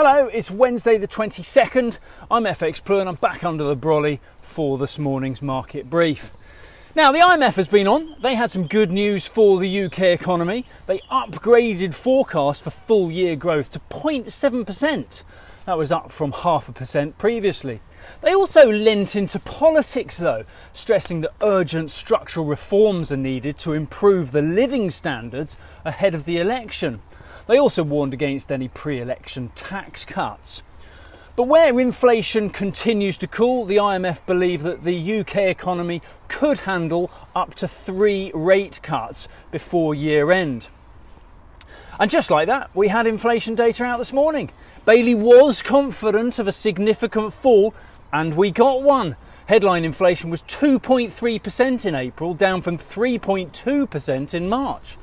Hello, it's Wednesday the 22nd. I'm FxPlew and I'm back under the brolly for this morning's market brief. Now, the IMF has been on. They had some good news for the UK economy. They upgraded forecast for full year growth to 0.7%. That was up from 0.5% previously. They also lent into politics though, stressing that urgent structural reforms are needed to improve the living standards ahead of the election. They also warned against any pre-election tax cuts. But where inflation continues to cool, the IMF believe that the UK economy could handle up to 3 rate cuts before year end. And just like that, we had inflation data out this morning. Bailey was confident of a significant fall, and we got one. Headline inflation was 2.3% in April, down from 3.2% in March.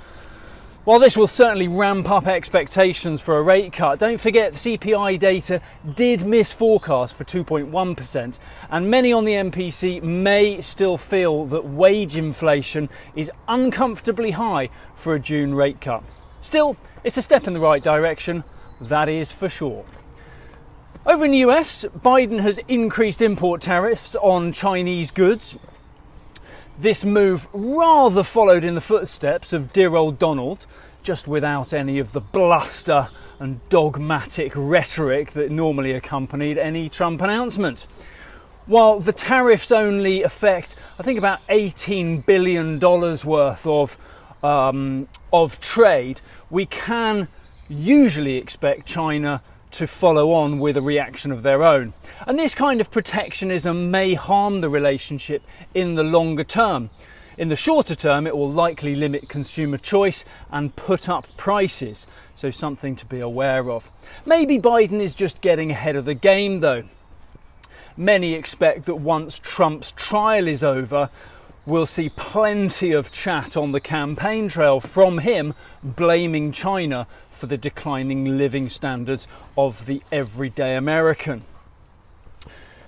While this will certainly ramp up expectations for a rate cut, don't forget the CPI data did miss forecast for 2.1%, and many on the MPC may still feel that wage inflation is uncomfortably high for a June rate cut. Still, it's a step in the right direction, that is for sure. Over in the US, Biden has increased import tariffs on Chinese goods. This move rather followed in the footsteps of dear old Donald, just without any of the bluster and dogmatic rhetoric that normally accompanied any Trump announcement. While the tariffs only affect, I think, about $18 billion worth of trade, we can usually expect China to follow on with a reaction of their own. And this kind of protectionism may harm the relationship in the longer term. In the shorter term, it will likely limit consumer choice and put up prices, so something to be aware of. Maybe Biden is just getting ahead of the game though. Many expect that once Trump's trial is over, we'll see plenty of chat on the campaign trail from him blaming China for the declining living standards of the everyday American.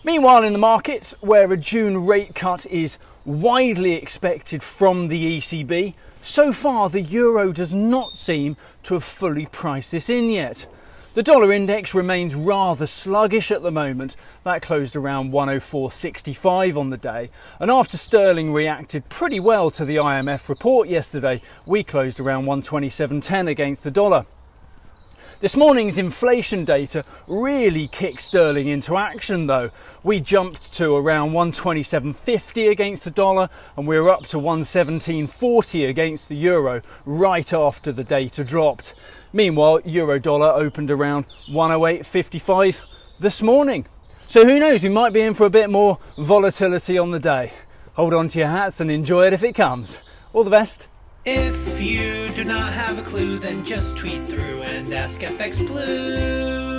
Meanwhile, in the markets, where a June rate cut is widely expected from the ECB, so far the euro does not seem to have fully priced this in yet. The dollar index remains rather sluggish at the moment. That closed around 104.65 on the day. And after sterling reacted pretty well to the IMF report yesterday, we closed around 127.10 against the dollar. This morning's inflation data really kicked sterling into action though. We jumped to around 127.50 against the dollar, and we were up to 117.40 against the euro right after the data dropped. Meanwhile, euro dollar opened around 108.55 this morning. So who knows, we might be in for a bit more volatility on the day. Hold on to your hats and enjoy it if it comes. All the best. If you do not have a clue, then just tweet through and ask FxPlew.